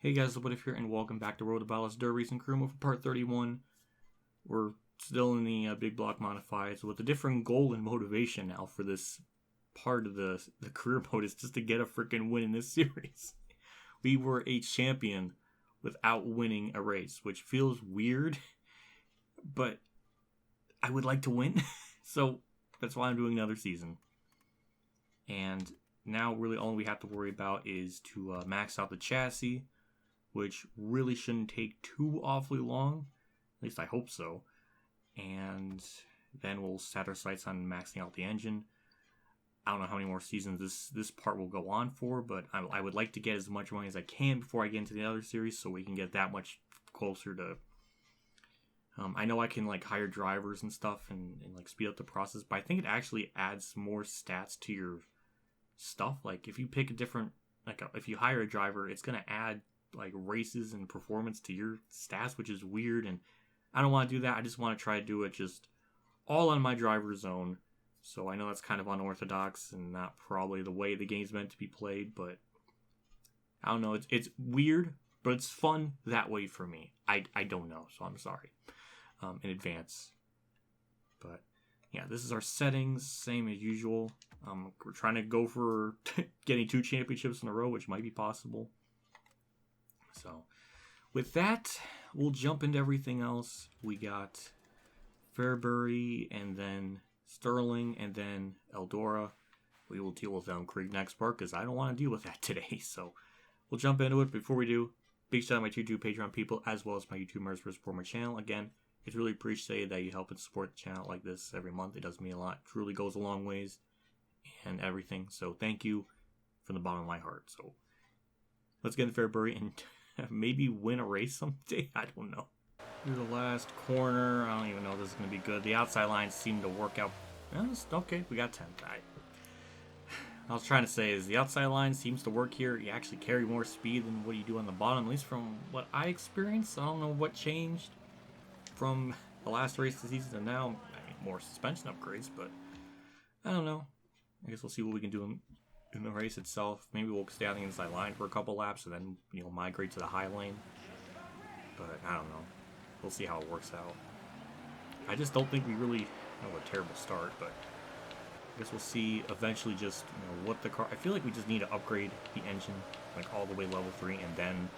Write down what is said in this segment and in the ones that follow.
Hey guys, what if here, and welcome back to Road to Ballas Dirt Racing Crew Mode for part 31. We're still in the big block modifieds with a different goal and motivation now for this part of the career mode is just to get a freaking win in this series. We were a champion without winning a race, which feels weird, but I would like to win, so that's why I'm doing another season. And now really all we have to worry about is to max out the chassis, which really shouldn't take too awfully long. At least I hope so. And then we'll set our sights on maxing out the engine. I don't know how many more seasons this part will go on for, but I would like to get as much money as I can before I get into the other series so we can get that much closer to... I know I can like hire drivers and stuff and like speed up the process, but I think it actually adds more stats to your stuff. Like if you pick a different... if you hire a driver, it's going to add like races and performance to your stats, which is weird, and I don't want to do that. I just want to try to do it just all on my driver's zone. So I know that's kind of unorthodox and not probably the way the game's meant to be played, but I don't know. It's weird, but it's fun that way for me. I don't know, so I'm sorry in advance. But yeah, this is our settings, same as usual. We're trying to go for getting 2 championships in a row, which might be possible. So, with that, we'll jump into everything else. We got Fairbury, and then Sterling, and then Eldora. We will deal with Elm Creek next part, because I don't want to deal with that today. So, we'll jump into it. Before we do, big shout out to my YouTube Patreon people, as well as my YouTube members for supporting my channel. Again, it's really appreciated that you help and support the channel like this every month. It does mean a lot. It truly goes a long ways, and everything. So, thank you from the bottom of my heart. So, let's get into Fairbury and maybe win a race someday. I don't know. Through the last corner. I don't even know if this is going to be good. The outside lines seem to work out. Okay, we got 10. I was trying to say is the outside line seems to work here. You actually carry more speed than what you do on the bottom, at least from what I experienced. I don't know what changed from the last race of the season to now. I mean, more suspension upgrades, but I don't know. I guess we'll see what we can do in the race itself. Maybe we'll stay on the inside line for a couple laps and then, migrate to the high lane. But I don't know. We'll see how it works out. I just don't think we really have a terrible start, but I guess we'll see eventually just, what the car... I feel like we just need to upgrade the engine, like all the way level 3, and then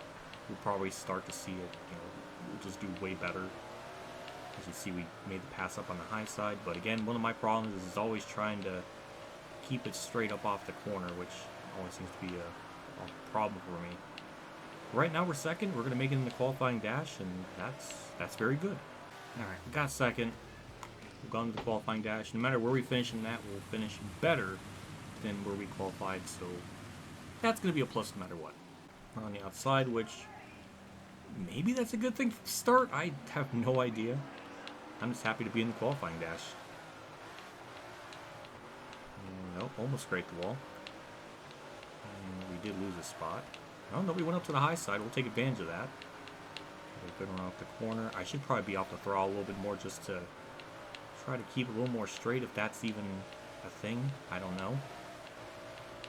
we'll probably start to see it, we'll just do way better. As you see, we made the pass up on the high side, but again, one of my problems is always trying to keep it straight up off the corner, which always seems to be a problem for me. Right now we're second. We're going to make it in the qualifying dash, and that's very good. Alright, we got second. We've gone to the qualifying dash. No matter where we finish in that, we'll finish better than where we qualified, so that's going to be a plus no matter what. We're on the outside, which maybe that's a good thing to start. I have no idea. I'm just happy to be in the qualifying dash. Nope, almost scraped the wall. And we did lose a spot. Oh, no, we went up to the high side. We'll take advantage of that. A good run off the corner. I should probably be off the throttle a little bit more just to try to keep it a little more straight, if that's even a thing. I don't know.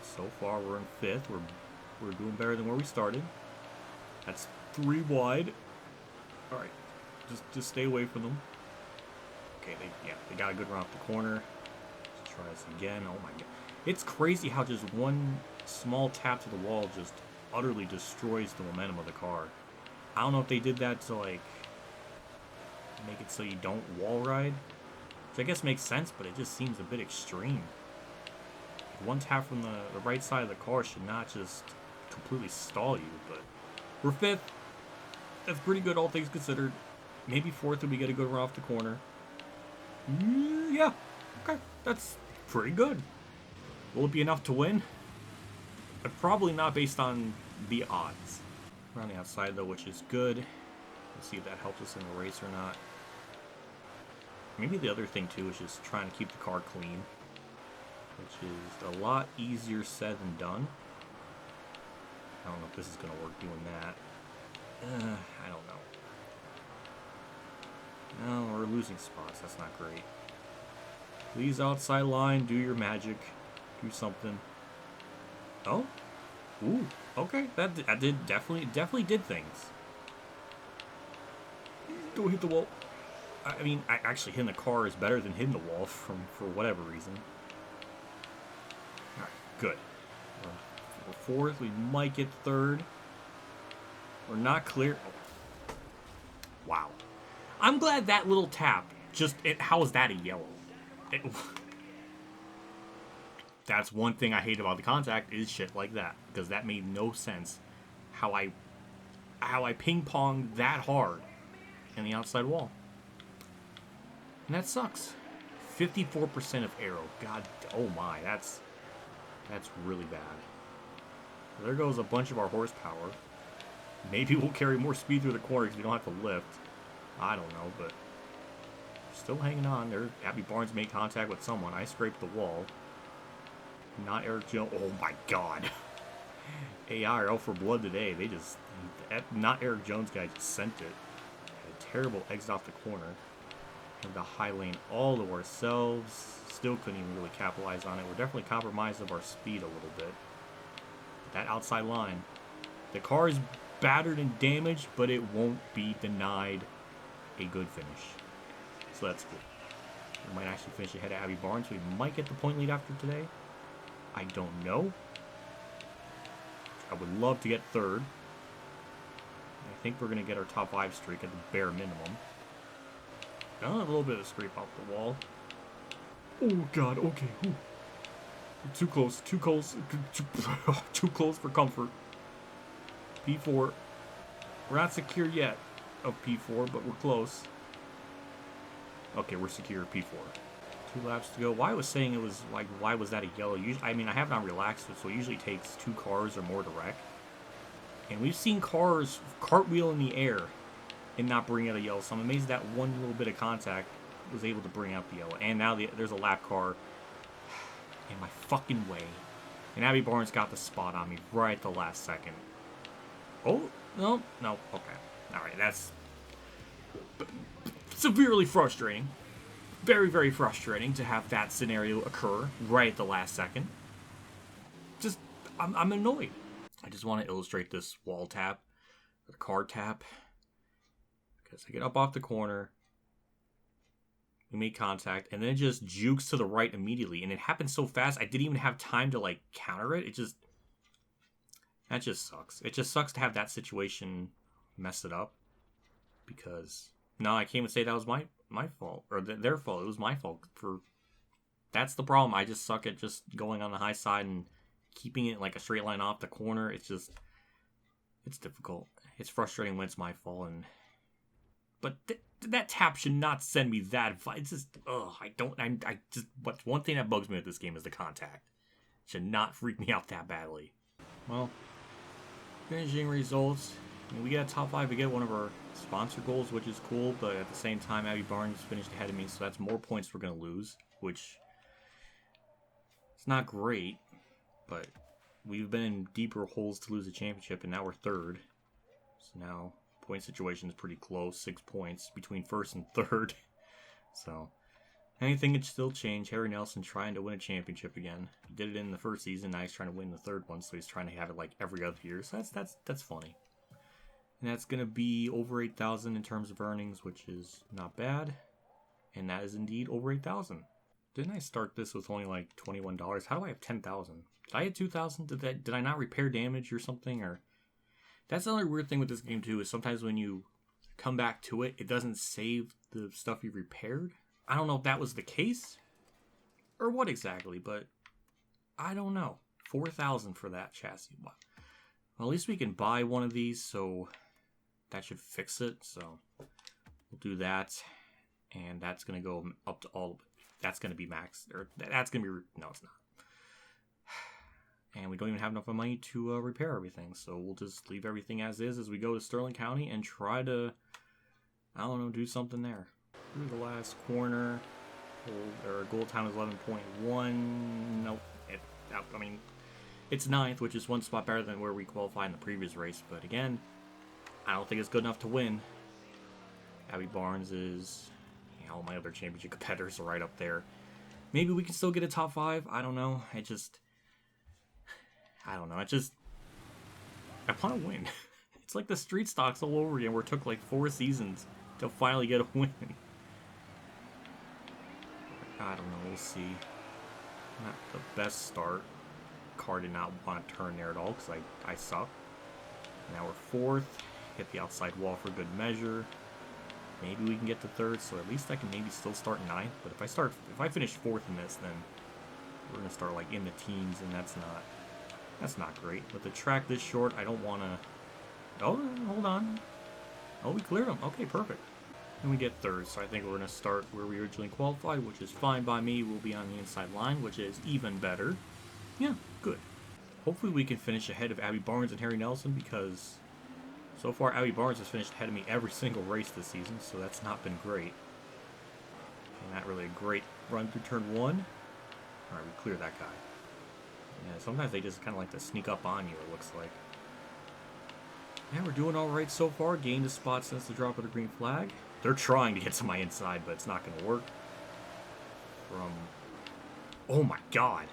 So far, we're in 5th. We're doing better than where we started. That's 3 wide. All right, just stay away from them. Okay, they got a good run off the corner. Try this again. Oh my god. It's crazy how just one small tap to the wall just utterly destroys the momentum of the car. I don't know if they did that to like make it so you don't wall ride, which I guess makes sense, but it just seems a bit extreme. One tap from the right side of the car should not just completely stall you, but we're 5th. That's pretty good, all things considered. Maybe 4th if we get a good run off the corner. Yeah, okay, that's pretty good. Will it be enough to win? Probably not based on the odds. We're on the outside though, which is good. We'll see if that helps us in the race or not. Maybe the other thing too is just trying to keep the car clean, which is a lot easier said than done. I don't know if this is going to work doing that. I don't know. No, we're losing spots. That's not great. Please, outside line, do your magic. Do something. Oh? Ooh, okay. That did definitely did things. Don't hit the wall. I mean, actually hitting the car is better than hitting the wall for whatever reason. All right, good. We're fourth. We might get third. We're not clear. Oh. Wow. I'm glad that little tap just... how is that a yellow? That's one thing I hate about the contact is shit like that. Because that made no sense. How I ping-ponged that hard in the outside wall. And that sucks. 54% of aero. God, oh my, that's really bad. There goes a bunch of our horsepower. Maybe we'll carry more speed through the corner because we don't have to lift. I don't know, but still hanging on. There, Abby Barnes made contact with someone. I scraped the wall. Not Eric Jones. Oh my god. AI are out for blood today. They just... not Eric Jones guy just sent it. Had a terrible exit off the corner. Had the high lane all to ourselves. Still couldn't even really capitalize on it. We're definitely compromised of our speed a little bit. That outside line. The car is battered and damaged, but it won't be denied a good finish. So that's cool. We might actually finish ahead of Abby Barnes. We might get the point lead after today. I don't know. I would love to get third. I think we're going to get our top 5 streak at the bare minimum. A little bit of scrape off the wall. Oh god, okay. Ooh. Too close, too close, too close for comfort. P4. We're not secure yet of P4, but we're close. Okay, we're secure P4. 2 laps to go. Why I was saying it was like, why was that a yellow? Usually, I mean, I have it on relaxed, so it usually takes 2 cars or more to wreck. And we've seen cars cartwheel in the air and not bring out a yellow. So I'm amazed that one little bit of contact was able to bring out the yellow. And now there's a lap car in my fucking way. And Abby Barnes got the spot on me right at the last second. Oh, no, okay. Alright, that's severely frustrating. Very, very frustrating to have that scenario occur right at the last second. Just, I'm annoyed. I just want to illustrate this wall tap, or car tap. Because I get up off the corner, we make contact, and then it just jukes to the right immediately. And it happened so fast, I didn't even have time to, like, counter it. That just sucks. It just sucks to have that situation mess it up. Because, no, I can't even say that was my fault. Or their fault. It was my fault. That's the problem. I just suck at just going on the high side and keeping it like a straight line off the corner. It's difficult. It's frustrating when it's my fault. But that tap should not send me that. It's just, but one thing that bugs me with this game is the contact. It should not freak me out that badly. Well, finishing results. I mean, we get a top 5. We get one of our sponsor goals, which is cool. But at the same time, Abby Barnes finished ahead of me, so that's more points we're going to lose, which it's not great. But we've been in deeper holes to lose the championship, and now we're third. So now point situation is pretty close. 6 points between first and third. So anything could still change. Harry Nelson trying to win a championship again. He did it in the first season. Now he's trying to win the third one. So he's trying to have it like every other year. So that's funny. And that's going to be over 8,000 in terms of earnings, which is not bad. And that is indeed over 8,000. Didn't I start this with only like $21? How do I have 10,000? Did I have 2,000? Did I not repair damage or something? Or that's another weird thing with this game too, is sometimes when you come back to it, it doesn't save the stuff you repaired. I don't know if that was the case or what exactly, but I don't know. 4,000 for that chassis. Well, at least we can buy one of these, so that should fix it. So we'll do that, and that's going to go up to all of it. That's going to be max, or that's going to be, no, it's not. And we don't even have enough money to repair everything, so we'll just leave everything as is as we go to Sterling County and try to, I don't know, do something there. Through the last corner, our goal time is 11.1. Nope. I mean, it's 9th, which is 1 spot better than where we qualified in the previous race, but again, I don't think it's good enough to win. Abby Barnes is, all my other championship competitors are right up there. Maybe we can still get a top 5. I don't know. I don't know. I want to win. It's like the street stocks all over again, where it took like 4 seasons to finally get a win. I don't know, we'll see. Not the best start. Car did not want to turn there at all because I suck. Now we're 4th. Hit the outside wall for good measure. Maybe we can get to 3rd, so at least I can maybe still start 9th. But if I finish 4th in this, then we're gonna start like in the teens, and that's not great. With the track this short, I don't want to. Oh, hold on. Oh, we cleared them. Okay, perfect. And we get 3rd, so I think we're gonna start where we originally qualified, which is fine by me. We'll be on the inside line, which is even better. Yeah, good. Hopefully we can finish ahead of Abby Barnes and Harry Nelson, because so far Abby Barnes has finished ahead of me every single race this season, so that's not been great. And not really a great run through turn 1. Alright, we cleared that guy. Yeah, sometimes they just kind of like to sneak up on you, it looks like. Yeah, we're doing alright so far. Gained a spot since the drop of the green flag. They're trying to get to my inside, but it's not going to work. Oh my god.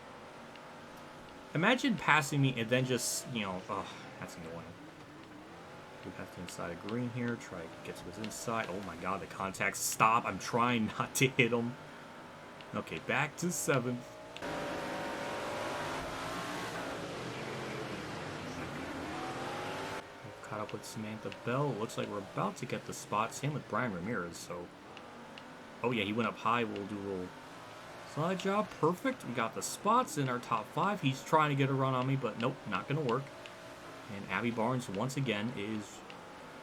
Imagine passing me and then just, you know, oh, that's annoying. We have the inside of green here. Try to get to his inside. Oh my god, the contacts stop. I'm trying not to hit him. Okay, back to 7th. Caught up with Samantha Bell. Looks like we're about to get the spot. Same with Brian Ramirez, so... Oh yeah, he went up high. We'll do a little slide job. Perfect. We got the spots in our top 5. He's trying to get a run on me, but nope, not going to work. And Abby Barnes, once again, is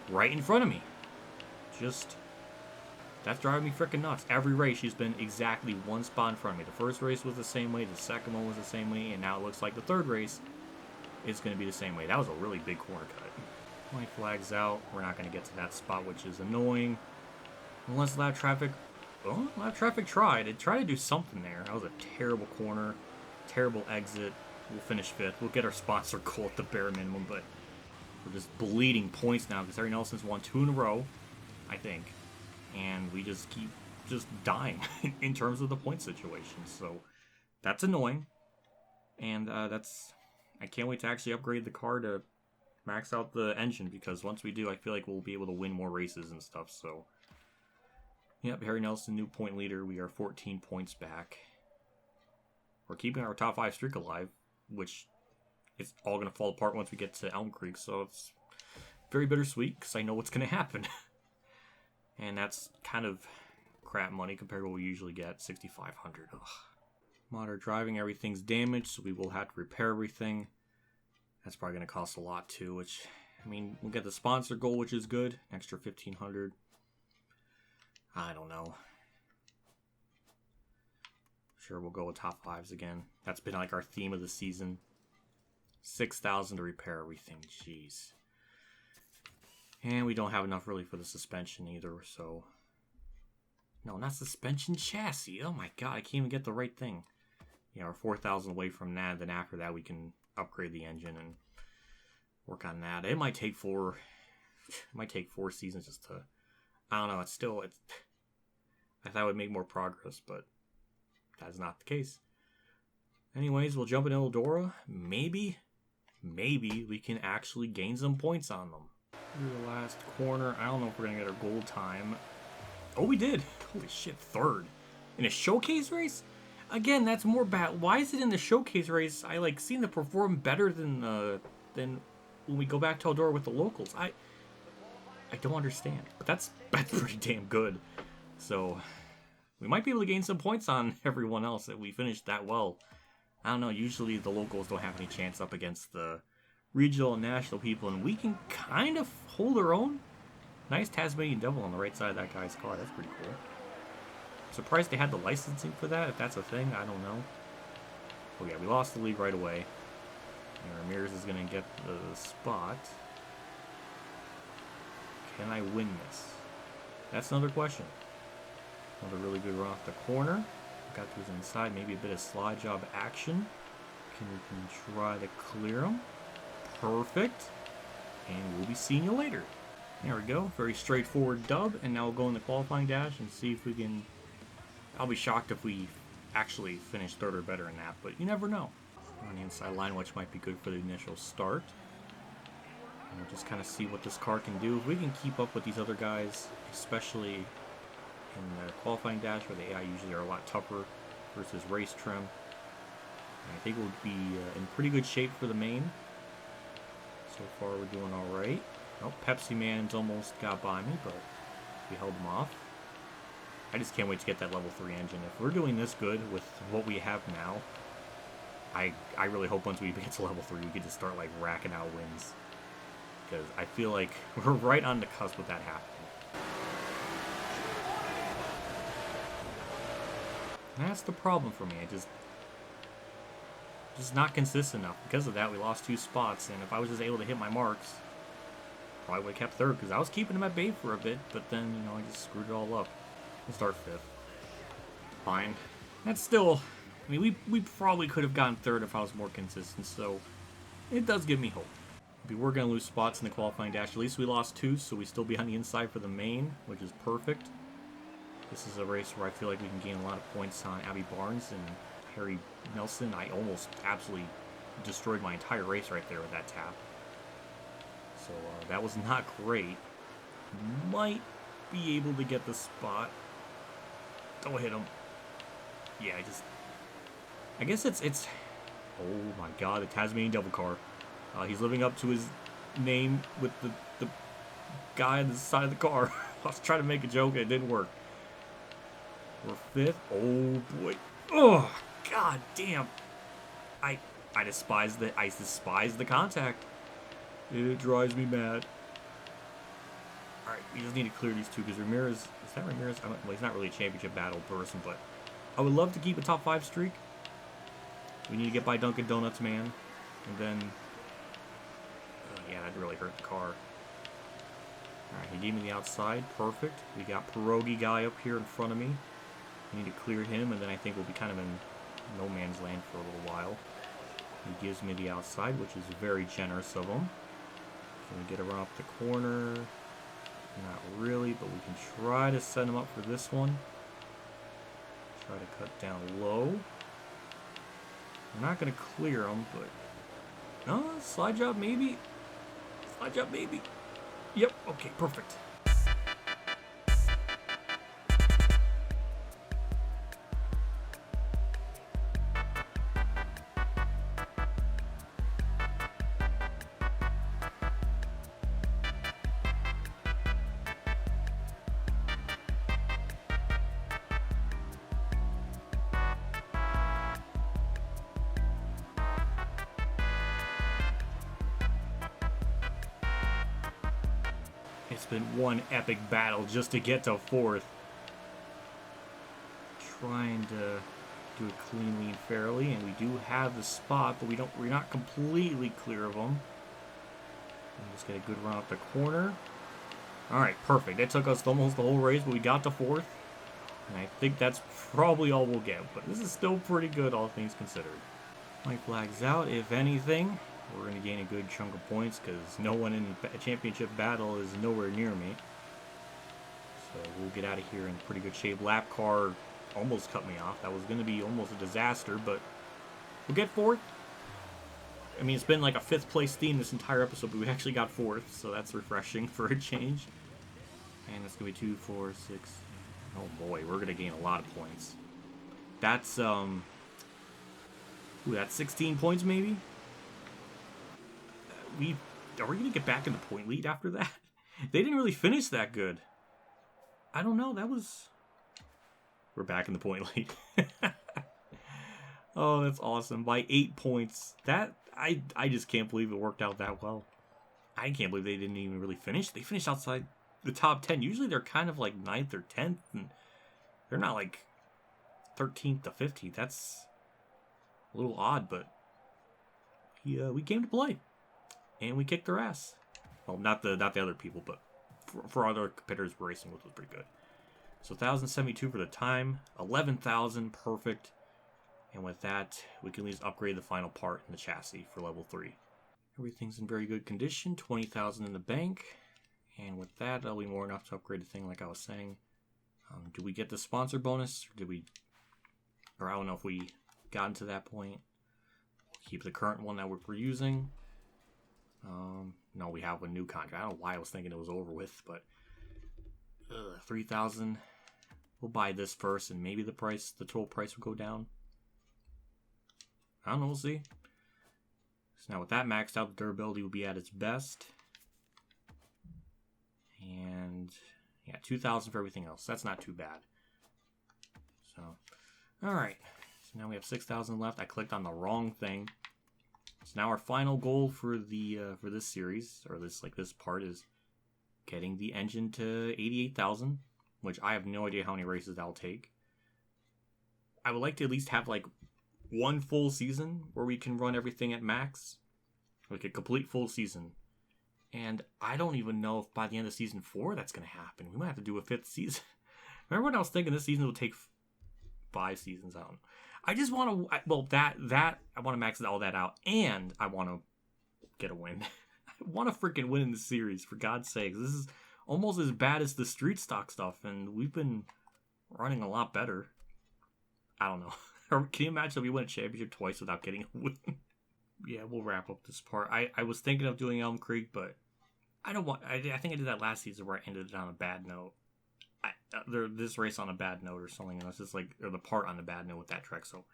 right in front of me. Just... That's driving me freaking nuts. Every race, she's been exactly 1 spot in front of me. The first race was the same way. The second one was the same way. And now it looks like the 3rd race is going to be the same way. That was a really big corner cut. White flag's out. We're not going to get to that spot, which is annoying. Unless lap traffic... Well, lap traffic tried. It tried to do something there. That was a terrible corner. Terrible exit. We'll finish 5th. We'll get our sponsor goal at the bare minimum, but we're just bleeding points now because Harry Nelson's won 2 in a row, I think. And we just keep just dying in terms of the point situation. So that's annoying. And that's... I can't wait to actually upgrade the car to max out the engine, because once we do, I feel like we'll be able to win more races and stuff. So, yep, Harry Nelson, new point leader. We are 14 points back. We're keeping our top 5 streak alive, which is all going to fall apart once we get to Elm Creek. So it's very bittersweet, because I know what's going to happen. And that's kind of crap money compared to what we usually get, $6,500. Modern driving, everything's damaged, so we will have to repair everything. That's probably going to cost a lot too, which, I mean, we'll get the sponsor goal, which is good. Extra $1,500. I don't know. Sure, we'll go with top 5s again. That's been like our theme of the season. $6,000 to repair everything. Jeez. And we don't have enough really for the suspension either, so... No, not suspension, chassis. Oh my god, I can't even get the right thing. Yeah, we're 4,000 away from that. Then after that, we can upgrade the engine and work on that. It might take 4 seasons just to... I don't know, it's... I thought it would make more progress, but that's not the case. Anyways, we'll jump in Eldora. Maybe we can actually gain some points on them. Through the last corner. I don't know if we're going to get our goal time. Oh, we did. Holy shit, 3rd. In a showcase race? Again, that's more bad. Why is it in the showcase race? I like seem to perform better than when we go back to Eldora with the locals. I don't understand. But that's pretty damn good. So, we might be able to gain some points on everyone else if we finish that well. I don't know, usually the locals don't have any chance up against the regional and national people, and we can kind of hold our own. Nice Tasmanian Devil on the right side of that guy's car. That's pretty cool. Surprised they had the licensing for that, if that's a thing. I don't know. Oh yeah, we lost the lead right away. And Ramirez is going to get the spot. Can I win this? That's another question. Another really good run off the corner. Got to his inside, maybe a bit of slide job action. Can try to clear him. Perfect. And we'll be seeing you later. There we go. Very straightforward dub. And now we'll go in the qualifying dash and see if we can... I'll be shocked if we actually finish 3rd or better in that, but you never know. On the inside line, which might be good for the initial start. And we'll just kind of see what this car can do. If we can keep up with these other guys, especially in the qualifying dash where the AI usually are a lot tougher versus race trim, and I think we'll be in pretty good shape for the main. So far we're doing alright. Oh, Pepsi Man's almost got by me, but we held him off. I just can't wait to get that level 3 engine. If we're doing this good with what we have now, I really hope once we get to level 3 we can just start like racking out wins. Because I feel like we're right on the cusp with that happening. And that's the problem for me. I just not consistent enough. Because of that, we lost 2 spots. And if I was just able to hit my marks, probably would have kept 3rd. Because I was keeping him at bay for a bit. But then, you know, I just screwed it all up. We'll start 5th. Fine. That's still... I mean, we probably could have gotten 3rd if I was more consistent. So, it does give me hope. We were going to lose spots in the qualifying dash. At least we lost 2, so we still be on the inside for the main, which is perfect. This is a race where I feel like we can gain a lot of points on Abby Barnes and Harry Nelson. I almost absolutely destroyed my entire race right there with that tap. So that was not great. Might be able to get the spot. Don't hit him. Yeah, I guess it's... Oh my god, the Tasmanian Devil car. He's living up to his name with the guy on the side of the car. I was trying to make a joke and it didn't work. We're 5th. Oh boy. Oh god damn. I despise the contact. It drives me mad. Alright, we just need to clear these 2 because Ramirez... Is that Ramirez? Well, he's not really a championship battle person, but I would love to keep a top 5 streak. We need to get by Dunkin' Donuts, man. And then... yeah, that really hurt the car. Alright, he gave me the outside. Perfect. We got Pierogi guy up here in front of me. We need to clear him, and then I think we'll be kind of in no man's land for a little while. He gives me the outside, which is very generous of him. Can we get around up the corner? Not really, but we can try to set him up for this one. Try to cut down low. We're not going to clear him, but... No, slide job maybe? Slide job maybe. Yep, okay, perfect. It's been one epic battle just to get to 4th. Trying to do it cleanly and fairly, and we do have the spot, but we're not completely clear of them. Just get a good run up the corner. Alright, perfect. It took us almost the whole race, but we got to 4th. And I think that's probably all we'll get, but this is still pretty good, all things considered. White flag's out, if anything. We're going to gain a good chunk of points because no one in a championship battle is nowhere near me. So we'll get out of here in pretty good shape. Lap car almost cut me off. That was going to be almost a disaster, but we'll get 4th. I mean, it's been like a 5th place theme this entire episode, but we actually got 4th, so that's refreshing for a change. And it's going to be 2, 4, 6. Oh boy, we're going to gain a lot of points. That's, ooh, that's 16 points maybe? Are we going to get back in the point lead after that? They didn't really finish that good. I don't know. We're back in the point lead. Oh, that's awesome. By 8 points. I just can't believe it worked out that well. I can't believe they didn't even really finish. They finished outside the top 10. Usually they're kind of like 9th or 10th. And they're not like 13th to 15th. That's a little odd, but we came to play. And we kicked their ass. Well, not the other people, but for other competitors we're racing with was pretty good. So 1,072 for the time. 11,000, perfect. And with that, we can at least upgrade the final part in the chassis for level 3. Everything's in very good condition. 20,000 in the bank. And with that, that'll be more enough to upgrade the thing like I was saying. Do we get the sponsor bonus? Or I don't know if we got into that point. Keep the current one that we're using. No, we have a new contract. I don't know why I was thinking it was over with, but 3,000. We'll buy this first, and maybe the total price will go down. I don't know. We'll see. So now with that maxed out, the durability will be at its best. And yeah, 2,000 for everything else. That's not too bad. So, all right. So now we have 6,000 left. I clicked on the wrong thing. So now our final goal for this series, or this part, is getting the engine to 88,000, which I have no idea how many races that'll take. I would like to at least have like one full season where we can run everything at max, like a complete full season. And I don't even know if by the end of season 4 that's going to happen. We might have to do a 5th season. Remember when I was thinking this season will take 5 seasons? I don't know. I just want to, well, I want to max all that out, and I want to get a win. I want to freaking win in the series, for God's sakes. This is almost as bad as the street stock stuff, and we've been running a lot better. I don't know. Can you imagine if we win a championship twice without getting a win? Yeah, we'll wrap up this part. I was thinking of doing Elm Creek, but I don't want. I think I did that last season where I ended it on a bad note. This race on a bad note or something, and it's just like, or the part on a bad note with that track. So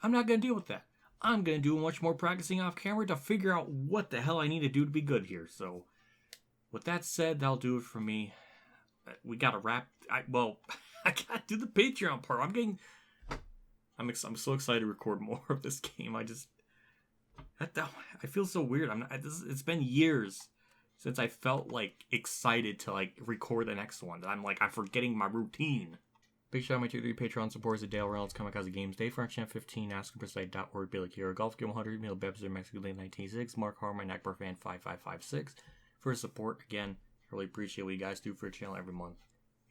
I'm not gonna deal with that. I'm gonna do much more practicing off camera to figure out what the hell I need to do to be good here. So with that said, that'll do it for me. We gotta wrap. I gotta do the Patreon part. I'm so excited to record more of this game. I feel so weird. It's been years since I felt like excited to like record the next one. I'm forgetting my routine. Big shout out to my 2 3 Patreon supporters at Dale Reynolds, Kamikazegames, Dave Frenchchamp 15, AskHim4Site.org, Billy Kira, Golf Game 100, EmilioBebzer, Mexico Lane 1986, Mark Harman, Akbar Fan 5556 for support. Again, I really appreciate what you guys do for the channel every month.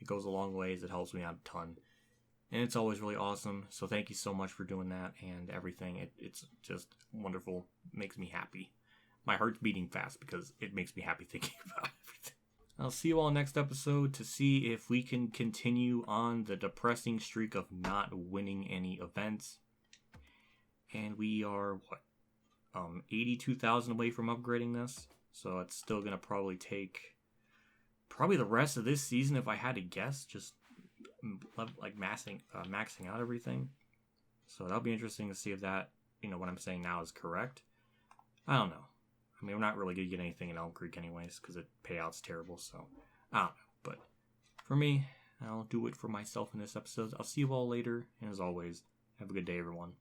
It goes a long ways. It helps me out a ton. And it's always really awesome. So thank you so much for doing that and everything. It's just wonderful. It makes me happy. My heart's beating fast because it makes me happy thinking about everything. I'll see you all next episode to see if we can continue on the depressing streak of not winning any events. And we are, 82,000 away from upgrading this. So it's still going to probably take the rest of this season if I had to guess. Just like maxing out everything. So that'll be interesting to see if that, what I'm saying now is correct. I don't know. I mean, we're not really going to get anything in Elm Creek anyways, because the payout's terrible, so I don't know. But for me, I'll do it for myself in this episode. I'll see you all later, and as always, have a good day, everyone.